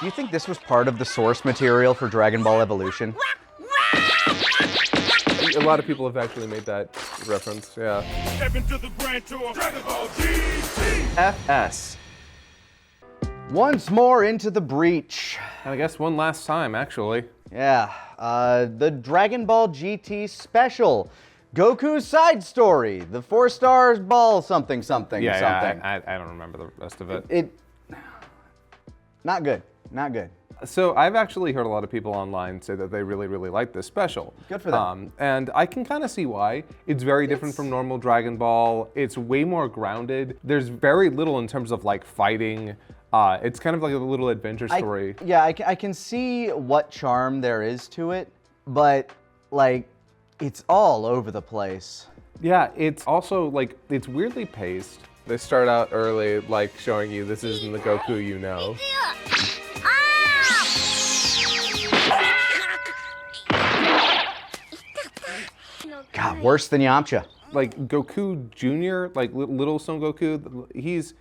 Do you think this was part of the source material for Dragon Ball Evolution? A lot of people have actually made that reference, yeah. Step into the grand tour of Dragon Ball GT. FS. Once more into the breach. I guess one last time, actually. Yeah, the Dragon Ball GT special. Goku's side story. The 4-star ball something. Yeah, I don't remember the rest of it. Not good, not good. So I've actually heard a lot of people online say that they really, really like this special. Good for them. And I can kind of see why. It's very different from normal Dragon Ball. It's way more grounded. There's very little in terms of like fighting. It's kind of like a little adventure story. I can see what charm there is to it, but like, it's all over the place. Yeah, it's also like, it's weirdly paced. They start out early, like showing you this isn't the Goku you know. God, worse than Yamcha. Like Goku Jr., like little Son Goku, he's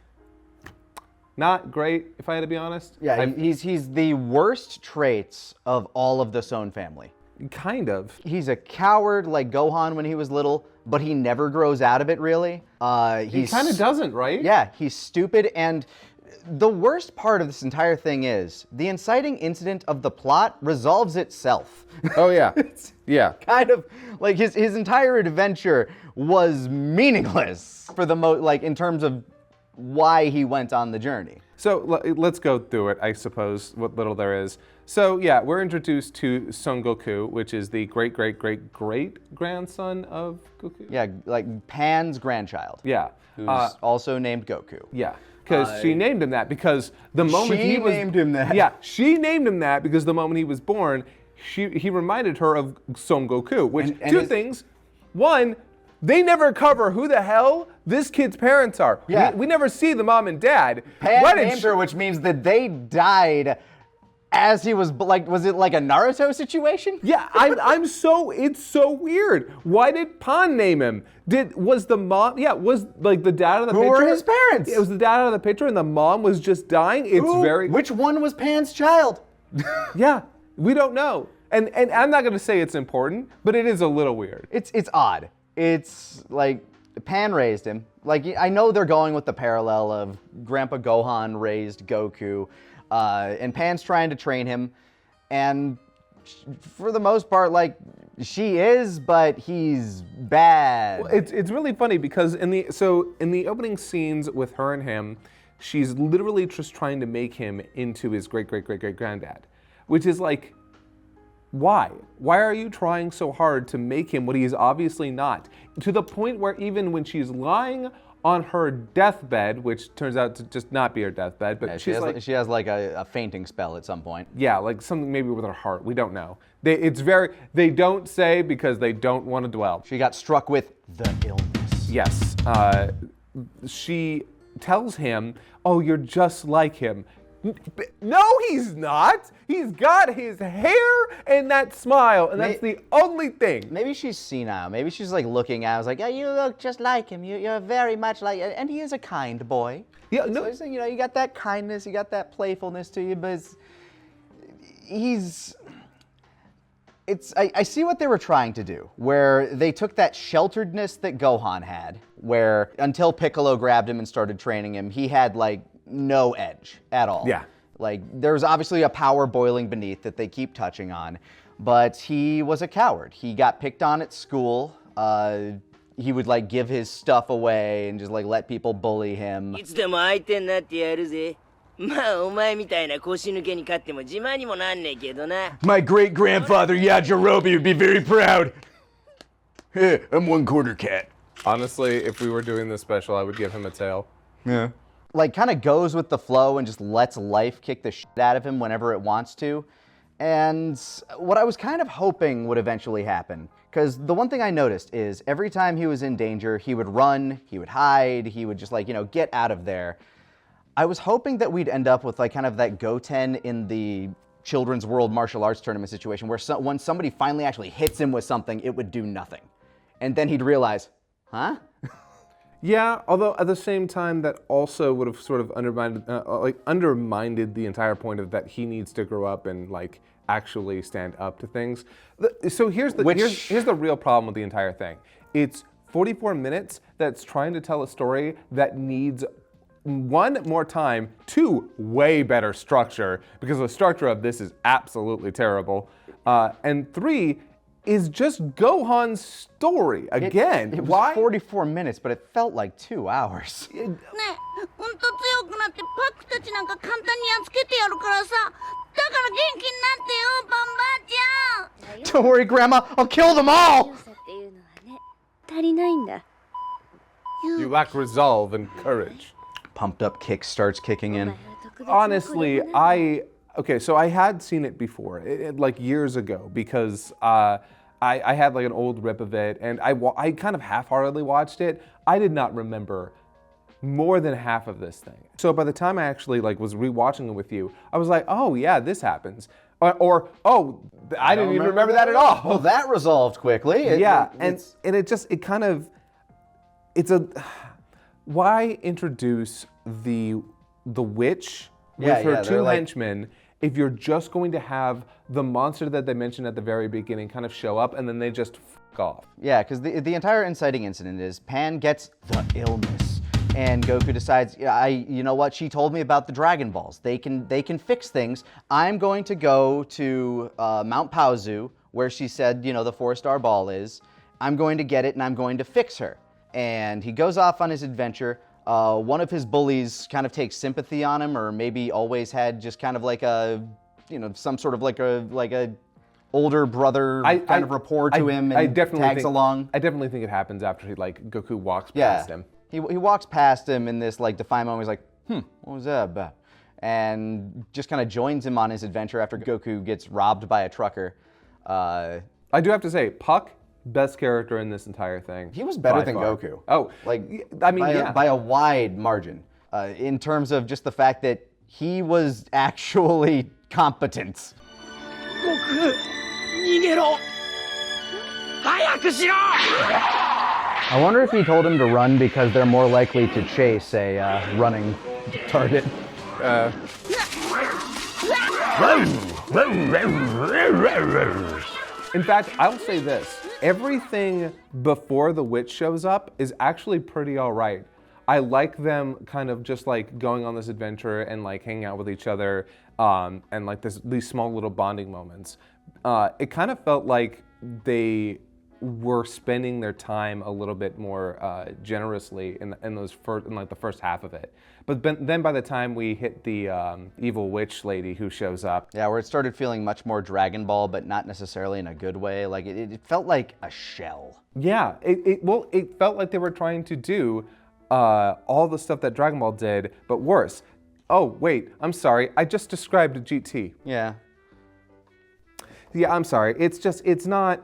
not great, if I had to be honest. Yeah, he's the worst traits of all of the Son family. Kind of. He's a coward like Gohan when he was little, but he never grows out of it really. He kind of doesn't, right? Yeah, he's stupid, and the worst part of this entire thing is the inciting incident of the plot resolves itself. Oh yeah, yeah. Kind of like his entire adventure was meaningless for the like in terms of why he went on the journey. So let's go through it, I suppose, what little there is. So yeah, we're introduced to Son Goku, which is the great-great-great-great-grandson of Goku. Yeah, like Pan's grandchild. Yeah. Who's also named Goku. Yeah, because she named him that because the moment he was... She named him that. Yeah, she named him that because the moment he was born, he reminded her of Son Goku, which, two things. One, they never cover who the hell this kid's parents are. Yeah. We never see the mom and dad. Pan named her, which means that they died as he was, like, was it like a Naruto situation? Yeah, it's so weird. Why did Pan name him? Was the mom, was like the dad of the picture? Who were his parents? It was the dad out of the picture and the mom was just dying. Which one was Pan's child? Yeah, we don't know. And I'm not gonna say it's important, but it is a little weird. It's odd. It's like, Pan raised him. Like, I know they're going with the parallel of Grandpa Gohan raised Goku, and Pan's trying to train him, and for the most part, like, she is, but he's bad. Well, it's really funny because in the opening scenes with her and him, she's literally just trying to make him into his great-great-great-great-granddad, which is like, why? Why are you trying so hard to make him what he is obviously not? To the point where even when she's lying on her deathbed, which turns out to just not be her deathbed, but yeah, she has like a fainting spell at some point. Yeah, like something maybe with her heart. We don't know. They don't say because they don't want to dwell. She got struck with the illness. Yes. She tells him, "Oh, you're just like him." No, he's not. He's got his hair and that smile, and that's the only thing. Maybe she's senile. Maybe she's like looking at us like, yeah, you look just like him. You're very much like, and he is a kind boy. Yeah, no. So, you got that kindness, you got that playfulness to you, but I see what they were trying to do, where they took that shelteredness that Gohan had, where until Piccolo grabbed him and started training him, he had like no edge at all. Yeah. Like, there's obviously a power boiling beneath that they keep touching on, but he was a coward. He got picked on at school. He would like give his stuff away and just like let people bully him. My great-grandfather Yajirobe would be very proud. I'm one quarter cat. Honestly, if we were doing this special, I would give him a tail. Yeah. Like, kind of goes with the flow and just lets life kick the shit out of him whenever it wants to. And what I was kind of hoping would eventually happen, because the one thing I noticed is every time he was in danger, he would run, he would hide, he would just like, get out of there. I was hoping that we'd end up with like kind of that Goten in the Children's World Martial Arts Tournament situation where when somebody finally actually hits him with something, it would do nothing. And then he'd realize, huh? Yeah, although at the same time, that also would have sort of undermined the entire point of that he needs to grow up and like actually stand up to things. So here's the real problem with the entire thing. It's 44 minutes that's trying to tell a story that needs one, more time, two, way better structure, because the structure of this is absolutely terrible, and three, is just Gohan's story again. It was Why? 44 minutes, but it felt like 2 hours. ねえ、ほんと強くなってパックたちなんか簡単にやっつけてやるからさ。だから元気になってよ、バンバーちゃん。 Don't worry, Grandma, I'll kill them all! 強さっていうのはね、足りないんだ。 You lack resolve and courage. Pumped up kick starts kicking in. Honestly, so I had seen it before, like years ago, because I had like an old rip of it, and I kind of half-heartedly watched it. I did not remember more than half of this thing. So by the time I actually like was rewatching it with you, I was like, oh yeah, this happens. Or oh, I didn't even remember that at all. Well, that resolved quickly. Why introduce the witch with her two henchmen if you're just going to have the monster that they mentioned at the very beginning kind of show up and then they just fuck off? Yeah, because the entire inciting incident is Pan gets the illness, and Goku decides, you know what? She told me about the Dragon Balls. They can fix things. I'm going to go to Mount Paozu, where she said, the 4-star ball is. I'm going to get it, and I'm going to fix her. And he goes off on his adventure. One of his bullies kind of takes sympathy on him, or maybe always had just kind of like a, some sort of like a older brother kind of rapport to him and tags along. I definitely think it happens after Goku walks past him. He walks past him in this like defiant moment. He's like, what was that about? And just kind of joins him on his adventure after Goku gets robbed by a trucker. I do have to say, Puck, best character in this entire thing. He was better than Goku. Oh, by a wide margin. In terms of just the fact that he was actually competent. I wonder if he told him to run because they're more likely to chase a running target. In fact, I'll say this. Everything before the witch shows up is actually pretty all right. I like them kind of just like going on this adventure and like hanging out with each other and like these small little bonding moments. It kind of felt like they were spending their time a little bit more generously in the first half of it. But then by the time we hit the evil witch lady who shows up. Yeah, where it started feeling much more Dragon Ball, but not necessarily in a good way. Like it felt like a shell. Yeah, it felt like they were trying to do all the stuff that Dragon Ball did, but worse. Oh, wait, I'm sorry. I just described a GT. Yeah. Yeah, I'm sorry. It's not...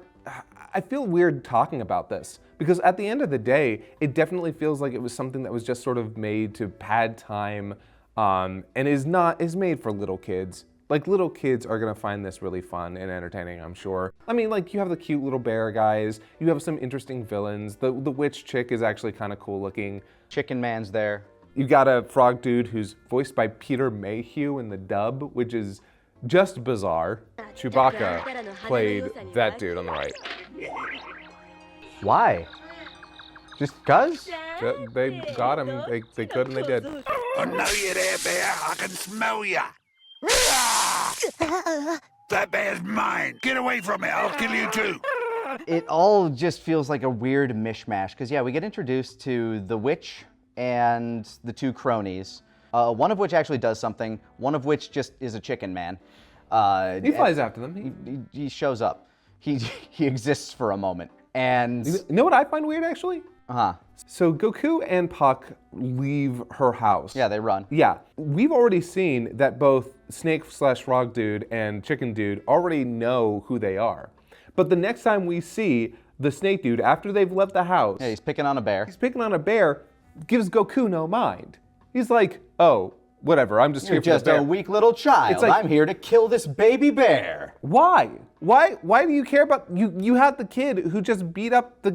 I feel weird talking about this because at the end of the day, it definitely feels like it was something that was just sort of made to pad time and is made for little kids. Like, little kids are gonna find this really fun and entertaining, I'm sure. I mean, like, you have the cute little bear guys, you have some interesting villains, the witch chick is actually kind of cool looking. Chicken Man's there. You got a frog dude who's voiced by Peter Mayhew in the dub, which is just bizarre. Chewbacca played that dude on the right. Why? Just cuz? They got him, they could and they did. I know you're there, bear. I can smell ya. That bear's mine. Get away from it. I'll kill you too. It all just feels like a weird mishmash, because yeah, we get introduced to the witch and the two cronies, one of which actually does something, one of which just is a chicken man. He flies after them. He shows up. He exists for a moment. And you know what I find weird, actually? Uh-huh. So Goku and Puck leave her house. Yeah, they run. Yeah. We've already seen that both Snake/Frog Dude and Chicken Dude already know who they are. But the next time we see the Snake Dude, after they've left the house... Yeah, he's picking on a bear. Gives Goku no mind. He's like, oh, whatever, I'm just here for the bear. You're just a weak little child. It's like, I'm here to kill this baby bear. Why? Why do you care about you have the kid who just beat up the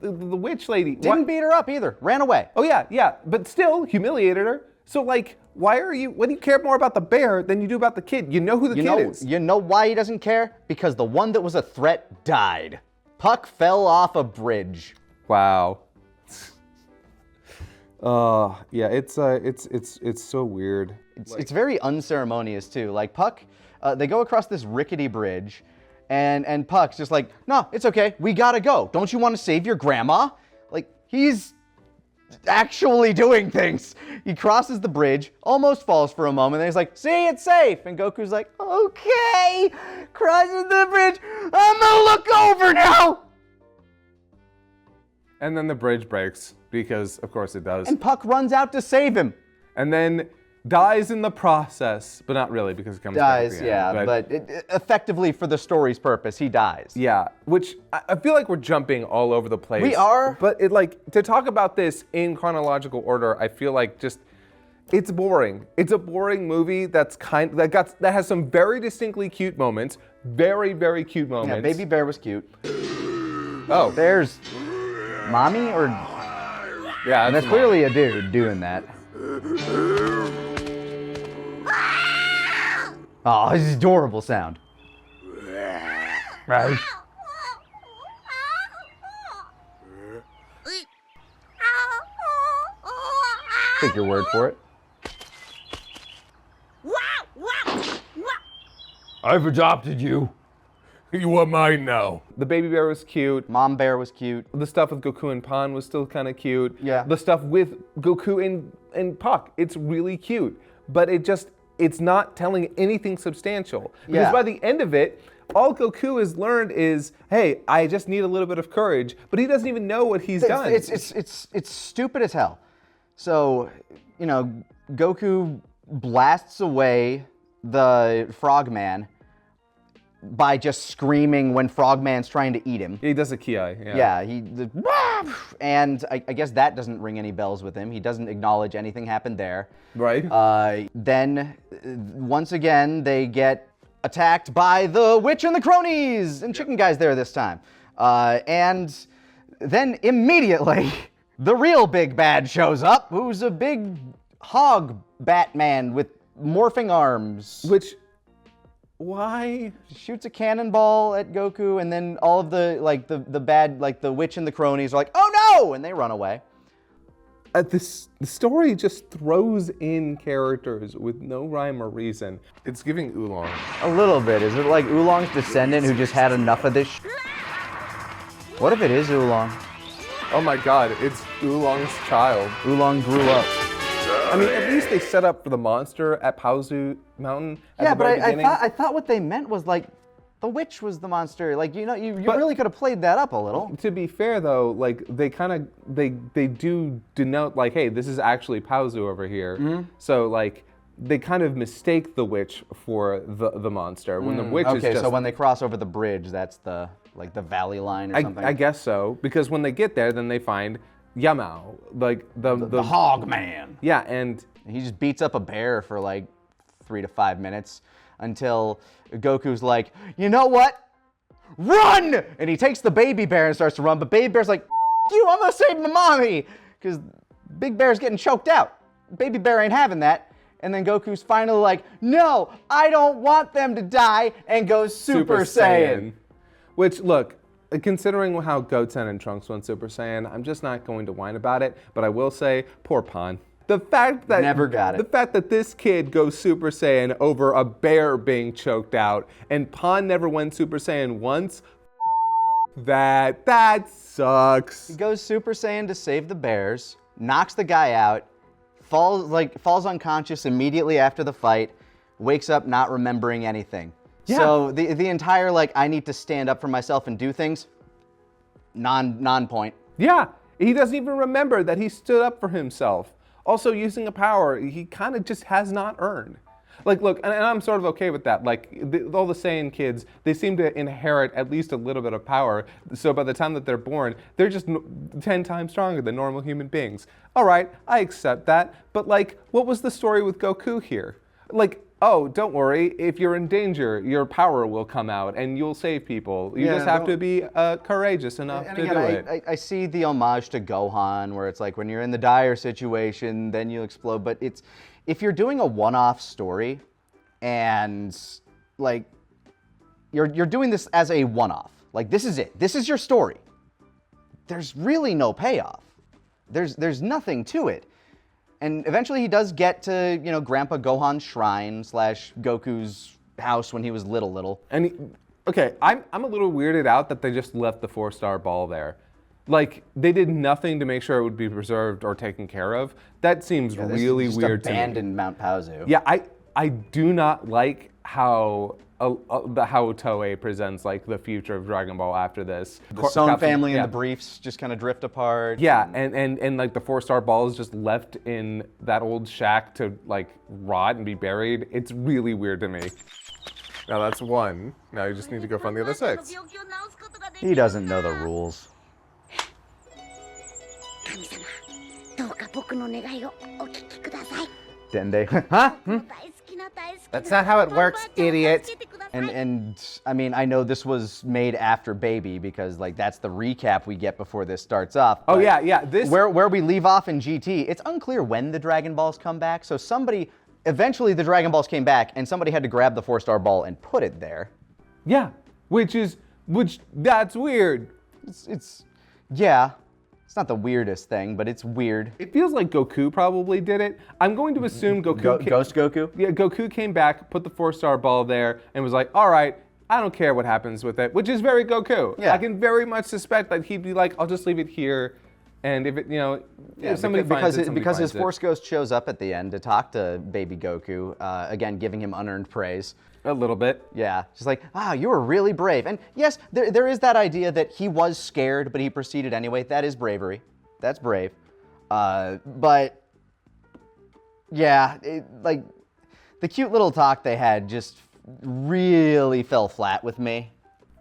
witch lady? Didn't beat her up either. Ran away. Oh yeah, but still humiliated her. So like, why do you care more about the bear than you do about the kid? You know who the kid is. You know why he doesn't care? Because the one that was a threat died. Puck fell off a bridge. Wow. Yeah, it's so weird. It's very unceremonious too. Like Puck, they go across this rickety bridge, and Puck's just like, no, it's okay. We gotta go. Don't you want to save your grandma? Like he's actually doing things. He crosses the bridge, almost falls for a moment, then he's like, see, it's safe. And Goku's like, okay, crosses the bridge. I'm gonna look over now. And then the bridge breaks, because of course it does. And Puck runs out to save him. And then dies in the process, but not really, because it comes back at Dies, the yeah, end. but effectively for the story's purpose, he dies. Yeah, which I feel like we're jumping all over the place. We are. But to talk about this in chronological order, I feel like it's boring. It's a boring movie that has some very distinctly cute moments, very, very cute moments. Yeah, Baby Bear was cute. Oh, There's mommy or... yeah, And that's clearly a dude doing that. Oh, this is adorable sound. Right. Take your word for it. I've adopted you. You are mine now. The baby bear was cute. Mom Bear was cute. The stuff with Goku and Pan was still kind of cute. Yeah. The stuff with Goku and Puck, it's really cute. But it's not telling anything substantial. Because Yeah. by the end of it, all Goku has learned is, hey, I just need a little bit of courage. But he doesn't even know what he's done. It's stupid as hell. So, Goku blasts away the Frogman by just screaming when Frogman's trying to eat him. He does a Ki. Yeah. And I guess that doesn't ring any bells with him. He doesn't acknowledge anything happened there. Right. Then, once again, they get attacked by the witch and the cronies, and Chicken Guy's there this time. And then immediately, the real big bad shows up, who's a big hog Batman with morphing arms. Which, why? Shoots a cannonball at Goku, and then all of the bad, the witch and the cronies are like, oh no! And they run away. The story just throws in characters with no rhyme or reason. It's giving Oolong. A little bit. Is it like Oolong's descendant who just had enough of this What if it is Oolong? Oh my god, it's Oolong's child. Oolong grew up. I mean, at least they set up for the monster at Paozu Mountain at Yeah, the very but beginning. I thought what they meant was the witch was the monster. You really could have played that up a little. To be fair though, they do denote hey, this is actually Paozu over here. Mm-hmm. So they kind of mistake the witch for the monster when the witch is just... Okay, so when they cross over the bridge, that's the valley line or something. I guess so, because when they get there, then they find Yamao, the hog man. Yeah, and he just beats up a bear for 3 to 5 minutes until Goku's like, you know what? Run! And he takes the baby bear and starts to run, but baby bear's like, you, I'm gonna save my mommy! Because big bear's getting choked out. Baby bear ain't having that. And then Goku's finally like, no, I don't want them to die, and goes Super Saiyan. Which, look, considering how Goten and Trunks went Super Saiyan, I'm just not going to whine about it, but I will say, poor Pan. The fact that Never got it. The fact that this kid goes Super Saiyan over a bear being choked out, and Pan never went Super Saiyan once, that sucks. He goes Super Saiyan to save the bears, knocks the guy out, falls unconscious immediately after the fight, wakes up not remembering anything. Yeah. So the entire I need to stand up for myself and do things, non-point. Yeah, he doesn't even remember that he stood up for himself. Also, using a power he kind of just has not earned. Look, and I'm sort of okay with that. All the Saiyan kids, they seem to inherit at least a little bit of power. So by the time that they're born, they're just 10 times stronger than normal human beings. All right, I accept that. But what was the story with Goku here? oh, don't worry, if you're in danger, your power will come out and you'll save people. You Yeah, just have to be courageous enough And to again, do it. I see the homage to Gohan, where it's like when you're in the dire situation, then you explode. But it's if you're doing a one-off story, and like you're doing this as a one-off, like this is it. This is your story. There's really no payoff. There's nothing to it. And eventually he does get to, Grandpa Gohan's shrine / Goku's house when he was little. And okay, I'm a little weirded out that they just left the 4-star ball there. Like, they did nothing to make sure it would be preserved or taken care of. That seems really just weird to me. abandoned Mount Paozu. Yeah, I do not like how Toei presents like the future of Dragon Ball after this. The Son family yeah. and the briefs just kind of drift apart. Yeah, and like the 4-star ball is just left in that old shack to like rot and be buried. It's really weird to me. Now that's 1. Now you just need to go find the other 6. He doesn't know the rules. 神様、どうか僕の願いをお聞きください。 Dende. Huh? 大好きな大好きな That's not how it works, idiot. And I mean, I know this was made after Baby because like that's the recap we get before this starts off. Oh but yeah. This where we leave off in GT, it's unclear when the Dragon Balls come back. So eventually the Dragon Balls came back, and somebody had to grab the 4-star ball and put it there. yeah, which that's weird. Yeah. It's not the weirdest thing, but it's weird. It feels like Goku probably did it. I'm going to assume Goku. Ghost Goku? Yeah, Goku came back, put the 4-star ball there, and was like, all right, I don't care what happens with it, which is very Goku. Yeah. I can very much suspect that he'd be like, I'll just leave it here, and if it, if somebody finds it, somebody because his finds it. Force Ghost shows up at the end to talk to baby Goku, again, giving him unearned praise. A little bit. Yeah, just like, you were really brave. And yes, there is that idea that he was scared, but he proceeded anyway. That is bravery. That's brave. But, yeah, like, the cute little talk they had just really fell flat with me.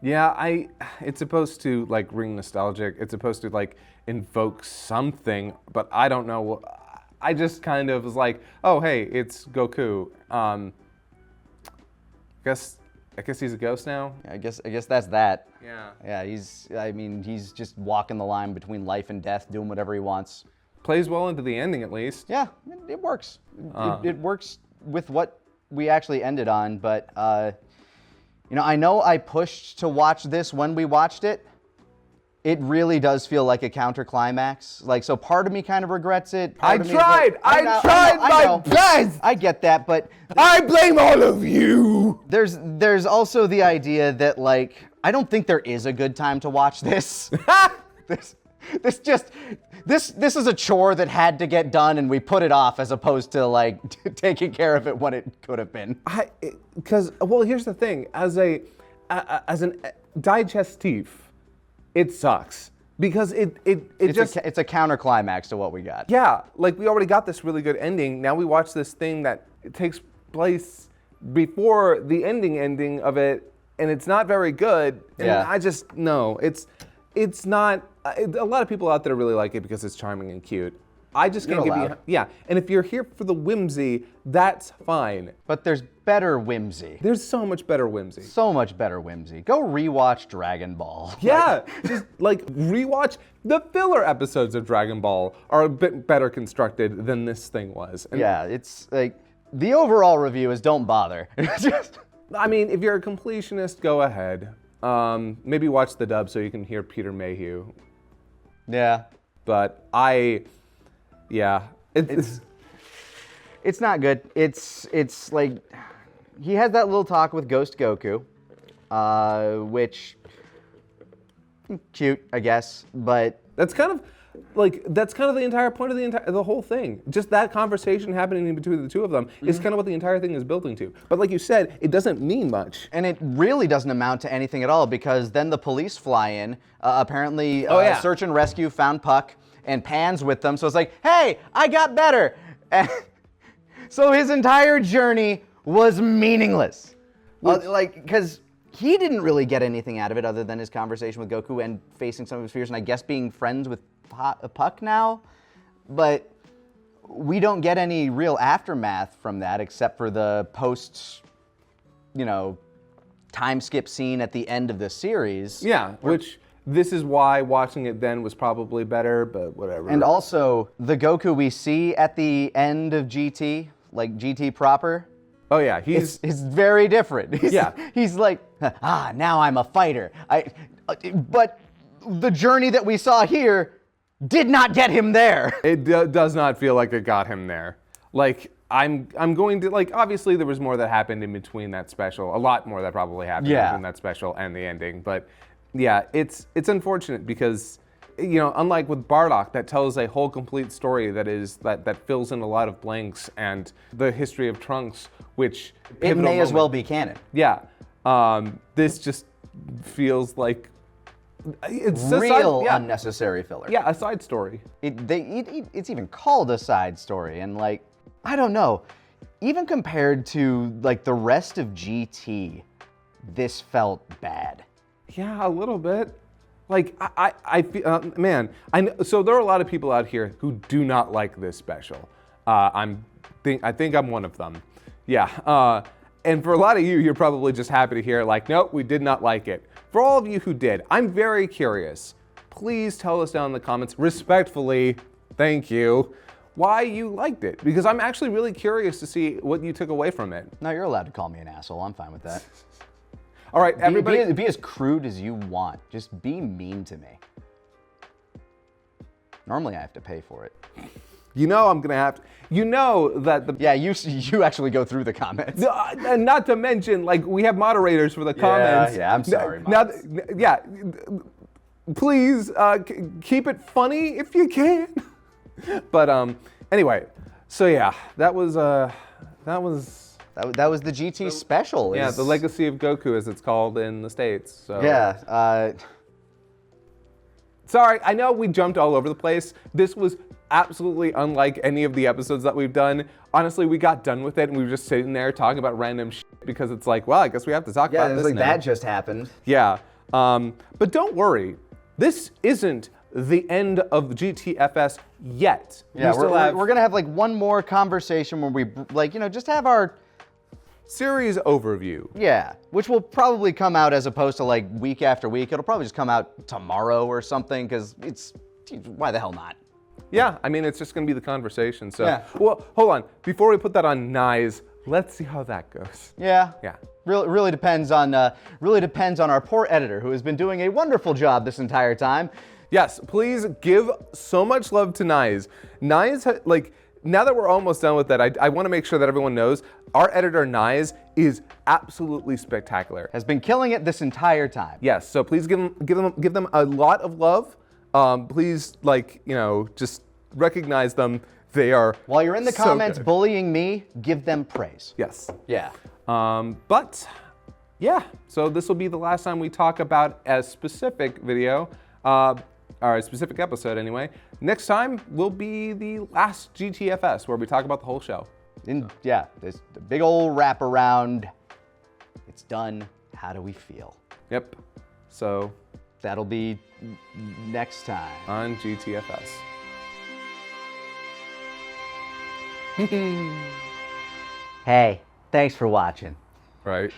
Yeah, it's supposed to like ring nostalgic. It's supposed to like invoke something, but I don't know. I just kind of was like, oh hey, it's Goku. I guess he's a ghost now. I guess that's that. Yeah. Yeah, he's just walking the line between life and death, doing whatever he wants. Plays well into the ending at least. Yeah, it works. It works with what we actually ended on, but I know I pushed to watch this when we watched it. It really does feel like a counter climax. Like, so part of me kind of regrets it. I Part of me is like, tried. I tried my best. I get that, but I blame all of you. there's also the idea that like I don't think there is a good time to watch this. This is a chore that had to get done, and we put it off as opposed to like taking care of it when it could have been. Because here's the thing: as an digestif, it sucks because It's a counter climax to what we got. yeah, like we already got this really good ending. Now we watch this thing that takes place before the ending of it, and it's not very good. And Yeah. I just no, it's not. A lot of people out there really like it because it's charming and cute. I just can't You're give you. allowed. Yeah, and if you're here for the whimsy, that's fine. But there's better whimsy. There's so much better whimsy. So much better whimsy. Go rewatch Dragon Ball. Yeah, just like rewatch the filler episodes of Dragon Ball are a bit better constructed than this thing was. And Yeah, it's like the overall review is don't bother. I mean, if you're a completionist, go ahead. Maybe watch the dub so you can hear Peter Mayhew. Yeah. But It's not good. It's like he has that little talk with Ghost Goku, which cute, I guess, but that's kind of the entire point of the whole thing. Just that conversation happening in between the two of them is kind of what the entire thing is building to. But like you said, it doesn't mean much. and it really doesn't amount to anything at all because then the police fly in, apparently search and rescue found Puck and Pan's with them. So it's like, hey, I got better. And so his entire journey was meaningless. Because he didn't really get anything out of it other than his conversation with Goku and facing some of his fears and I guess being friends with Puck now. But we don't get any real aftermath from that except for the post, time skip scene at the end of the series. Yeah, which this is why watching it then was probably better, but whatever. And also, the Goku we see at the end of GT, like GT proper, oh yeah, he's is very different. Yeah. He's like, now I'm a fighter. But the journey that we saw here did not get him there. it does not feel like it got him there. Like I'm going to like obviously there was more that happened in between that special, a lot more that probably happened between that special and the ending. But yeah, it's unfortunate because unlike with Bardock that tells a whole complete story that fills in a lot of blanks, and the history of Trunks, which It may as well be canon. Yeah, this just feels like it's Real unnecessary filler. Yeah, a side story. It's even called a side story, and like, I don't know, even compared to like the rest of GT, this felt bad. Yeah, a little bit. Like I feel, man. So there are a lot of people out here who do not like this special. I think I'm one of them. Yeah. And for a lot of you, you're probably just happy to hear like, nope, we did not like it. For all of you who did, I'm very curious. Please tell us down in the comments, respectfully, thank you, why you liked it. Because I'm actually really curious to see what you took away from it. No, you're allowed to call me an asshole. I'm fine with that. All right, everybody. Be as crude as you want. Just be mean to me. Normally, I have to pay for it. I'm gonna have to. That the. Yeah, you actually go through the comments. And not to mention, like, we have moderators for the comments. Yeah, I'm sorry. Please keep it funny if you can. But anyway, so yeah, that was the GT special. Yeah, the Legacy of Goku, as it's called in the States. So. Yeah. Sorry, I know we jumped all over the place. This was absolutely unlike any of the episodes that we've done. Honestly, we got done with it and we were just sitting there talking about random shit because it's like, well, I guess we have to talk about this now. That just happened. Yeah. But don't worry. This isn't the end of GTFS yet. Yeah, we're gonna have like one more conversation where we just have our series overview. Yeah, which will probably come out as opposed to like week after week. It'll probably just come out tomorrow or something because why the hell not? Yeah, I mean, it's just gonna be the conversation. So, yeah. Well, hold on. Before we put that on Nyes, let's see how that goes. Yeah. Yeah. Really depends on our poor editor who has been doing a wonderful job this entire time. Yes, please give so much love to Nyes. Nyes, like, now that we're almost done with that, I want to make sure that everyone knows our editor Nyes is absolutely spectacular. Has been killing it this entire time. Yes, so please give them a lot of love. Please, just recognize them. They are. While you're in the so comments good. Bullying me, give them praise. Yes. Yeah. But yeah, so this will be the last time we talk about a specific video, or a specific episode anyway. Next time will be the last GTFS where we talk about the whole show. There's the big old wraparound. It's done. How do we feel? Yep. So that'll be next time on GTFS. Hey, thanks for watching. Right.